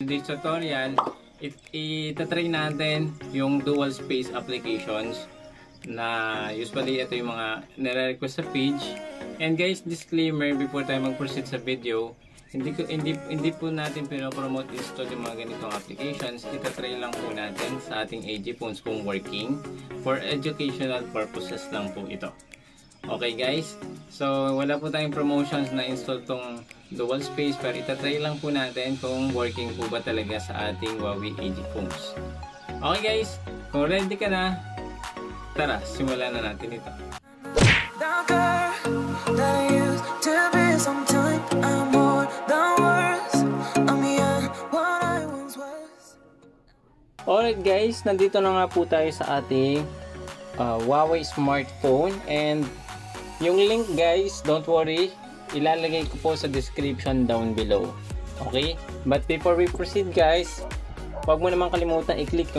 This tutorial, itatry natin yung dual space applications na usually ito yung mga nire-request sa page. And guys, disclaimer before tayo mag-proceed sa video, hindi po natin pinopromote install yung mga ganitong applications. Itatry lang po natin sa ating AG phones kung working. For educational purposes lang po ito. Okay guys, so wala po tayong promotions na install tong dual space, pero itatry lang po natin kung working po ba talaga sa ating Huawei AG phones. Okay guys, kung ready ka na, tara, simulan na natin ito. Alright guys, nandito na nga po tayo sa ating Huawei smartphone, and yung link guys, don't worry, ilalagay ko po sa description down below. Okay? But before we proceed guys, huwag mo naman kalimutan i-click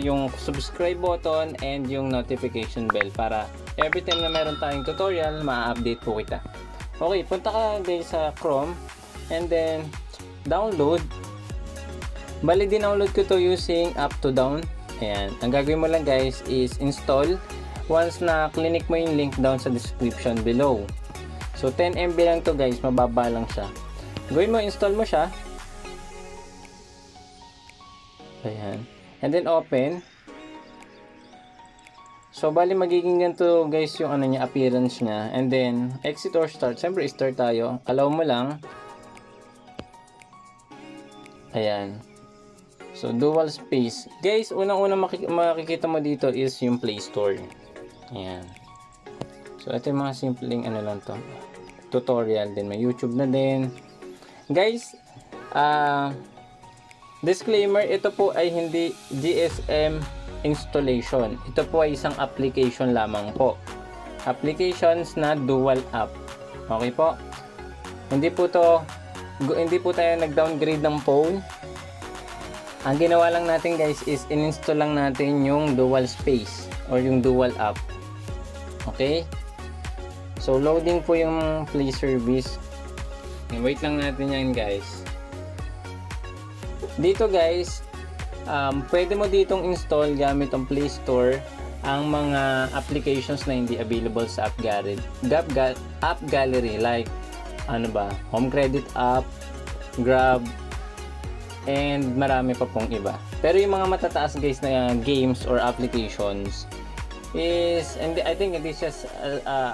yung subscribe button and yung notification bell para every time na meron tayong tutorial, ma-update po kita. Okay, punta ka guys sa Chrome and then download. Bali, din-download ko to using up to down. Ayan. Ang gagawin mo lang guys is install. Once na click mo yung link down sa description below. So 10 MB lang to guys, mababa lang siya. Gawin mo, install mo siya. Ayan. And then open. So bali magiging ganito guys yung ano niya, appearance niya. And then exit or start. Siyempre start tayo. Allow mo lang. Ayan. So dual space. Guys, unang-unang makikita mo dito is yung Play Store. Ayan. So ito yung mga simpleng ano lang to, tutorial din. May YouTube na din. Guys, disclaimer, ito po ay hindi GSM installation. Ito po ay isang application lamang po. Applications na dual app. Okay po? Hindi po tayo nag-downgrade ng phone. Ang ginawa lang natin guys is in-install lang natin yung dual space or yung dual app. Okay? So loading po yung Play service. Wait lang natin yan guys. Dito guys, pwede mo ditong install gamit ang Play Store ang mga applications na hindi available sa App Gallery, like ano ba, Home Credit App, Grab, and marami pa pong iba. Pero yung mga matataas guys na games or applications is, and I think it is just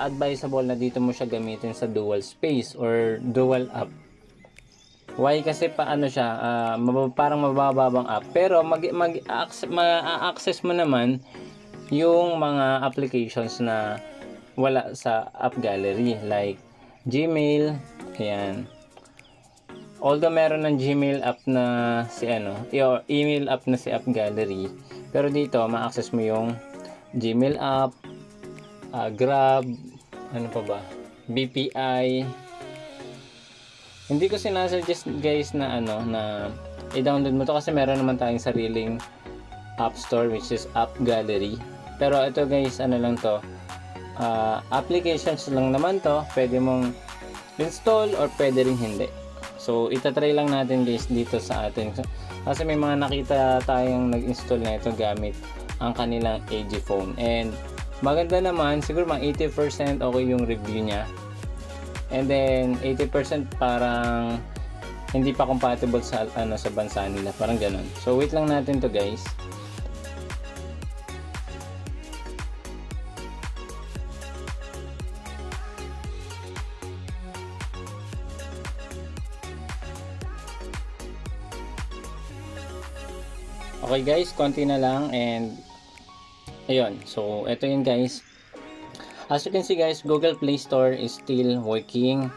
advisable na dito mo siya gamitin sa dual space or dual app. Why? Kasi paano siya, parang mabababang app, pero ma-access mo naman yung mga applications na wala sa App Gallery, like Gmail. Ayan. Although meron ng Gmail app na si email app na si App Gallery, pero dito ma-access mo yung Gmail app, Grab, ano pa ba, BPI. Hindi ko sinasuggest guys na na i-download mo to kasi meron naman tayong sariling app store which is App Gallery. Pero ito guys, ano lang to, applications lang naman to, pwede mong install or pwede rin hindi. So itatry lang natin guys dito sa atin kasi may mga nakita tayong nag-install na ito gamit ang kanilang AG phone, and maganda naman, siguro mga 80% okay yung review niya, and then 80% parang hindi pa compatible sa sa bansa nila, parang ganun. So wait lang natin to guys. Okay guys, konti na lang, and ayun, so ito yun guys. As you can see guys, Google Play Store is still working,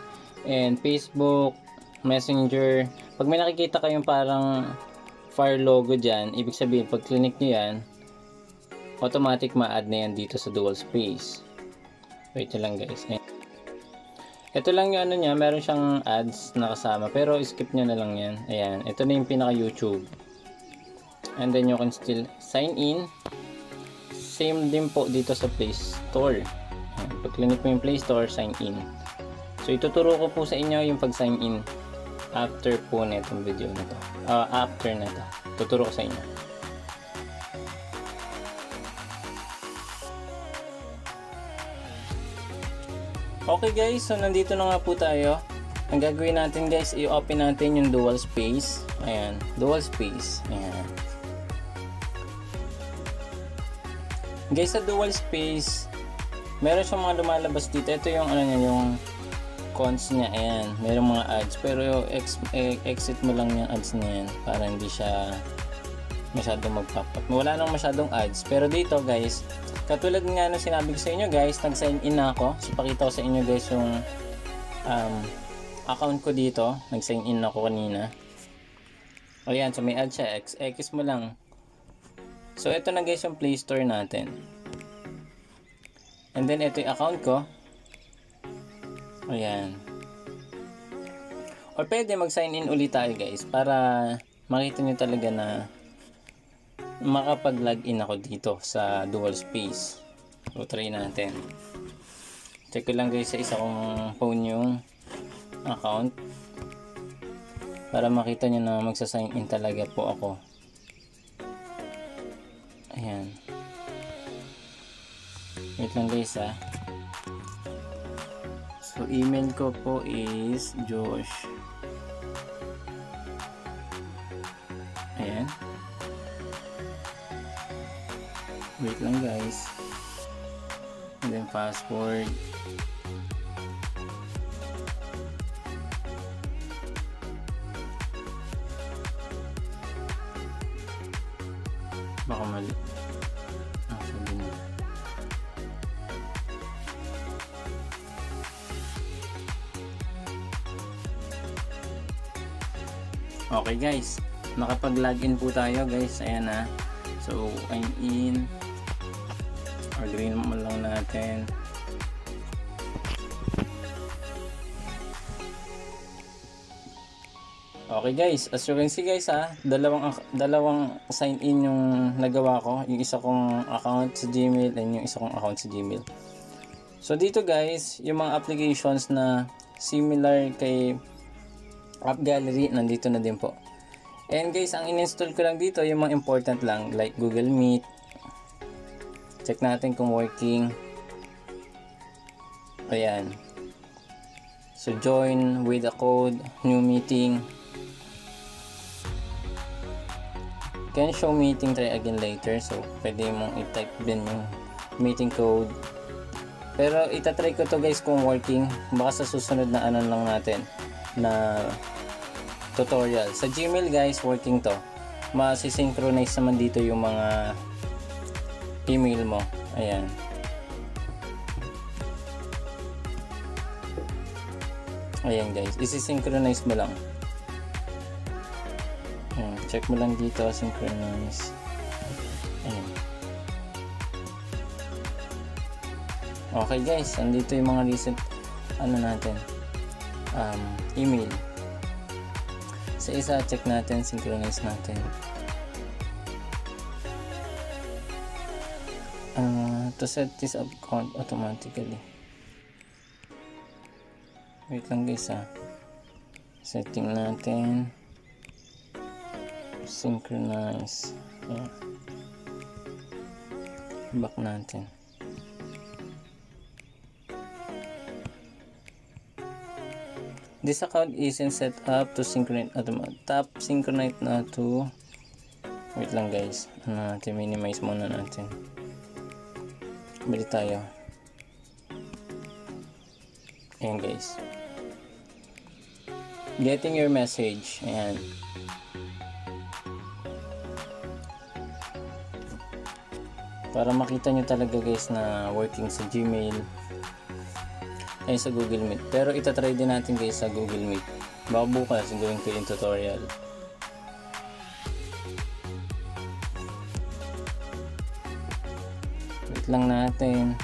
and Facebook, Messenger. Pag may nakikita kayong parang fire logo dyan, ibig sabihin pag click nyo yan, automatic ma-add na yan dito sa dual space. Wait lang guys. Ito lang yung ano niya, meron siyang ads na kasama, pero skip nyo na lang yan. Ayan, ito na yung pinaka YouTube. And then you can still sign in. Same din po dito sa Play Store. Pag click mo yung Play Store, sign in. So ituturo ko po sa inyo yung pag sign in. after po netong video na to. After na to. Tuturo ko sa inyo. Okay guys, so nandito na nga po tayo. Ang gagawin natin guys, i-open natin yung dual space. Ayan, dual space. Ayan. Guys, sa dual space, meron siyang mga lumalabas dito. Ito yung ano niya, yung cons niya. Ayan, merong mga ads. Pero exit mo lang yung ads na yan para hindi siya masyadong mag-pop up. Wala nang masyadong ads. Pero dito guys, katulad nga nung sinabi ko sa inyo guys, nag-sign in na ako. So, pakita ko sa inyo guys yung account ko dito. Nag-sign in ako kanina. O yan, so may ad siya. X mo lang. So, ito na guys yung Play Store natin. And then, ito yung account ko. O yan. O pwede mag-sign in ulit tayo guys para makita nyo talaga na makapag-login ako dito sa dual space. So try natin. Check ko lang guys sa isa kong phone yung account para makita nyo na magsa-sign in talaga po ako. Ayan. Wait lang guys ha. So email ko po is Josh. Ayan. Wait lang guys. And then password. Baka mali. Sabi na. Okay guys. Nakapag-login po tayo guys. Ayan na. So I'm in. Green mo lang natin. Okay guys, as you can see guys dalawang sign in yung nagawa ko, yung isa kong account sa Gmail and yung isa kong account sa Gmail. So dito guys, yung mga applications na similar kay App Gallery nandito na din po. And guys, ang in-install ko lang dito yung mga important lang like Google Meet. Check natin kung working. Ayan. So join with a code, new meeting. Can show meeting, try again later. So pwede mong i-type din yung meeting code. Pero itatry ko to guys kung working. Baka sa susunod na ano lang natin na tutorial. Sa Gmail guys, working to. Masisynchronize naman dito yung mga email mo. Ayan. Ayan guys, isi-synchronize mo lang. Ayan, check mo lang dito, synchronize. Ayan. Okay guys, andito yung mga recent ano natin, email. Sa isa, check natin, synchronize natin. To set this account automatically. Wait lang guys ha. Setting natin. Synchronize. Ayan. Back natin. This account isn't set up to synchronize automatically. Tap synchronize na to. Wait lang guys. Natin minimize muna natin. Balik tayo. Ayan guys. Getting your message. Ayan. Para makita nyo talaga guys na working sa Gmail. Ay sa Google Meet. Pero itatry din natin guys sa Google Meet. Baka bukas gawin ko yung tutorial. Wait lang natin.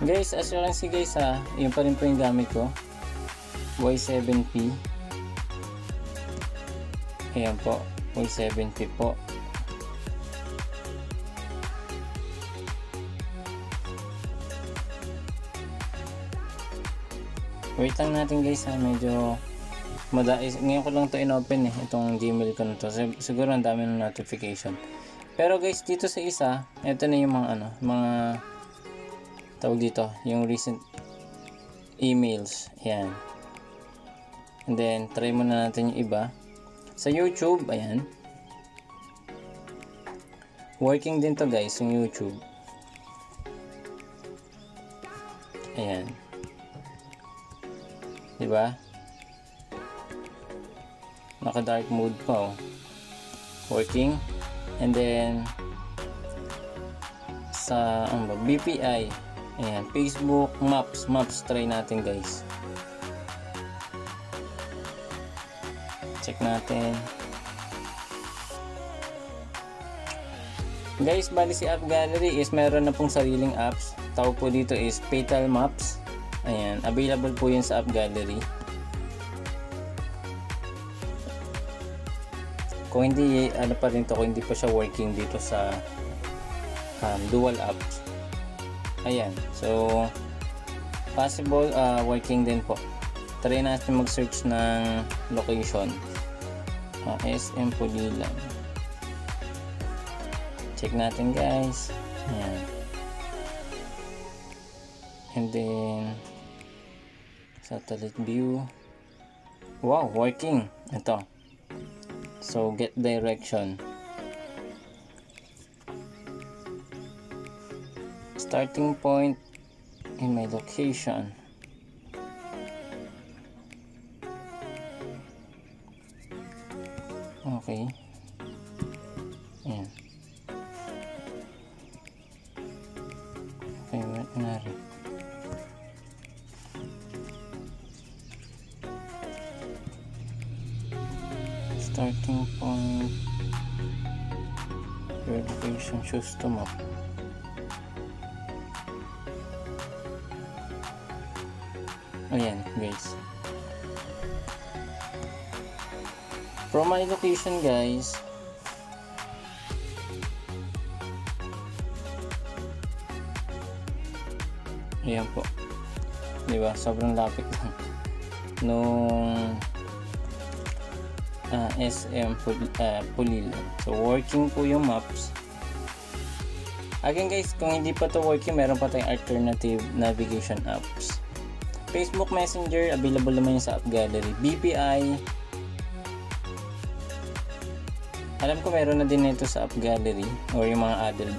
Guys, as you can see guys ha, yun pa rin po yung gamit ko. Y7P. Ayan po, Y7P po. Wait lang natin guys ha, medyo ngayon ko lang to in-open itong Gmail ko na to. Siguro ang dami ng notification. Pero guys, dito sa isa, ito na yung mga mga tawag dito, yung recent emails. Ayan. And then, try muna natin yung iba. Sa YouTube, ayan. Working din to guys, yung YouTube. Ayan. Diba? Naka-dark mode pa, oh. Working. And then, sa, BPI. Ayan. Facebook, Maps. Maps, try natin guys. Check natin. Guys, bali si App Gallery is meron na pong sariling apps. Tawag po dito is Petal Maps. Ayan, available po yun sa App Gallery. Kung hindi, ano pa rin to, kung hindi pa siya working dito sa dual apps. Ayan, so possible working din po. Try natin mag-search ng location. SM Pulilan. Check natin guys. Ayan. And then satellite view. Wow, working. Ito. So get direction. Starting point in my location. Okay. Ayan. Okay, wait na rin. Starting point. Your location choose to map. Ayan, guys. From my location, guys, ayan po, diba, sobrang lapit lang nung SM Pulilan. So working po yung maps. Again guys, kung hindi pa to working, meron pa tayong alternative navigation apps. Facebook Messenger, available naman yung sa App Gallery. BPI, alam ko meron na din nito sa App Gallery or yung mga other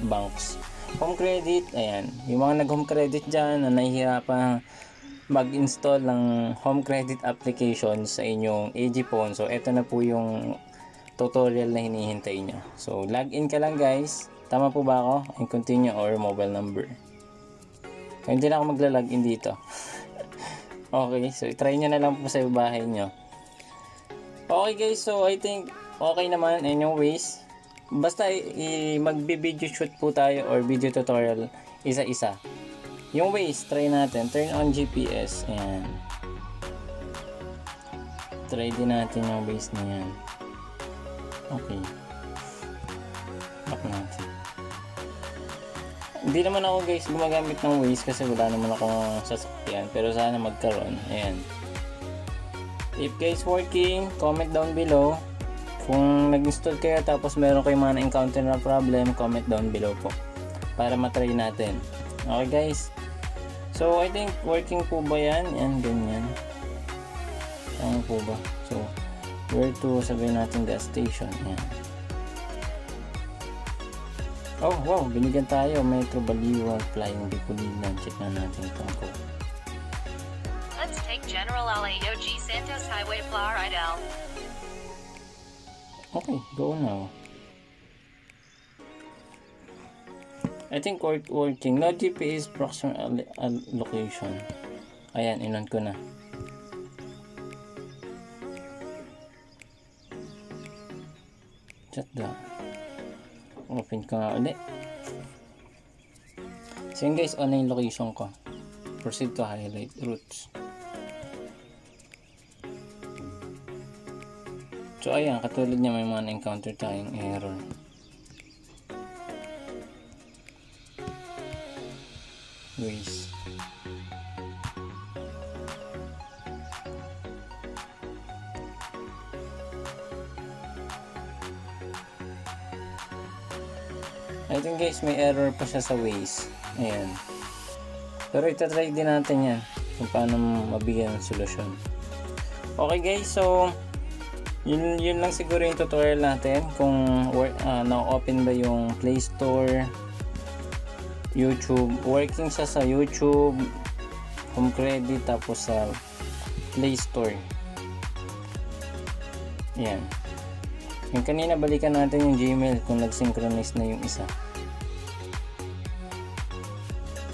banks. Home credit, ayan. Yung mga nag-home credit dyan na nahihirapan mag-install ng home credit application sa inyong AG phone. So, ito na po yung tutorial na hinihintay nyo. So, login ka lang guys. Tama po ba ako? And continue or mobile number. So, hindi na ako magla-login dito. Okay, so try nyo na lang po sa bahay nyo. Okay guys, so I think okay naman anyways. Basta mag-video shoot po tayo or video tutorial isa-isa. Yung ways, try natin. Turn on GPS. Ayan. Try din natin yung ways na yan. Okay. Back natin. Hindi naman ako guys gumagamit ng ways kasi wala naman akong sasakyan. Pero sana magkaroon. Ayan. If guys working, comment down below. Kung nag-install kayo tapos meron kayong mga na-encounter na problem, comment down below po para matry natin. Okay guys, so I think working po ba yan? Yan, ganyan. Tama po ba? So where to, sabihin natin gas station. Yan. Oh wow, binigyan tayo Metro Baliwan Flying Biculilan. Check na natin itong code. Let's take General Alayo G. Santos Highway Plaridel. Okay, go now. I think working. No GPS proximate location. Ayan, inon ko na. Chat da. Open ko nga ulit. So yun guys, online location ko. Proceed to highlight routes. So ayan, katulad niya may mga na-encounter tayong error. Ways. I think guys, may error pa siya sa Waze. Ayan. Pero itatry din natin yan kung paano mabigyan ng solusyon. Okay guys, so yun lang siguro yung tutorial natin kung na-open ba yung Play Store, YouTube. Working siya sa YouTube, Home Credit, tapos sa Play Store. Yan. Yung kanina, balikan natin yung Gmail kung nag-synchronize na yung isa.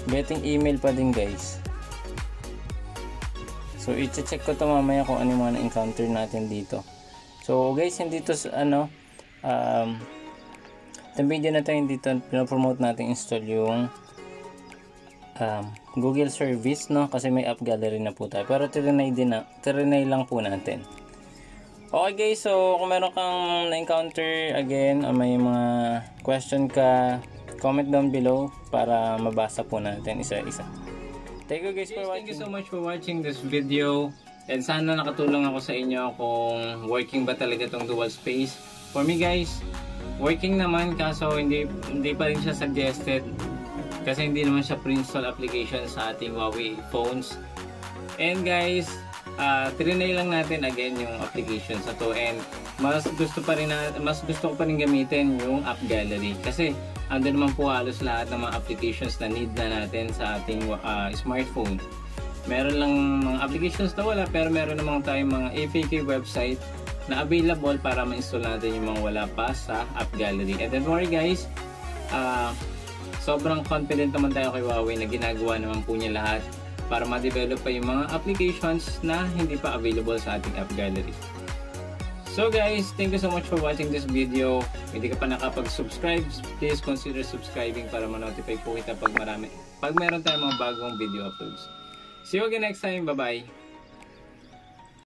Getting email pa din guys. So i-check ko to mamaya kung ano yung mga na-encounter natin dito. So guys, hindi to itong video na tayo dito, pinopromote natin install yung Google service, no? Kasi may app gallery na po tayo. Pero trinay lang po natin. Okay guys, so kung meron kang na-encounter again, may mga question ka, comment down below para mabasa po natin isa-isa. Thank you guys for watching. Thank you so much for watching this video. And sana nakatulong ako sa inyo kung working ba talaga itong dual space. For me guys, working naman, kaso hindi pa rin siya suggested. Kasi hindi naman siya pre-install application sa ating Huawei phones. And guys, trinay lang natin again yung application sa to, and mas gusto ko pa rin gamitin yung app gallery kasi ando naman po halos lahat ng mga applications na need na natin sa ating smartphone. Meron lang mga applications na wala, pero meron namang tayong mga FAQ website na available para ma-install natin yung mga wala pa sa app gallery. And don't worry guys, sobrang confident naman tayo kay Huawei na ginagawa naman po niya lahat para ma-develop pa yung mga applications na hindi pa available sa ating app gallery. So guys, thank you so much for watching this video. Hindi ka pa nakapag-subscribe, please consider subscribing para ma-notify po kita pag meron tayong mga bagong video uploads. See you again next time. Bye-bye!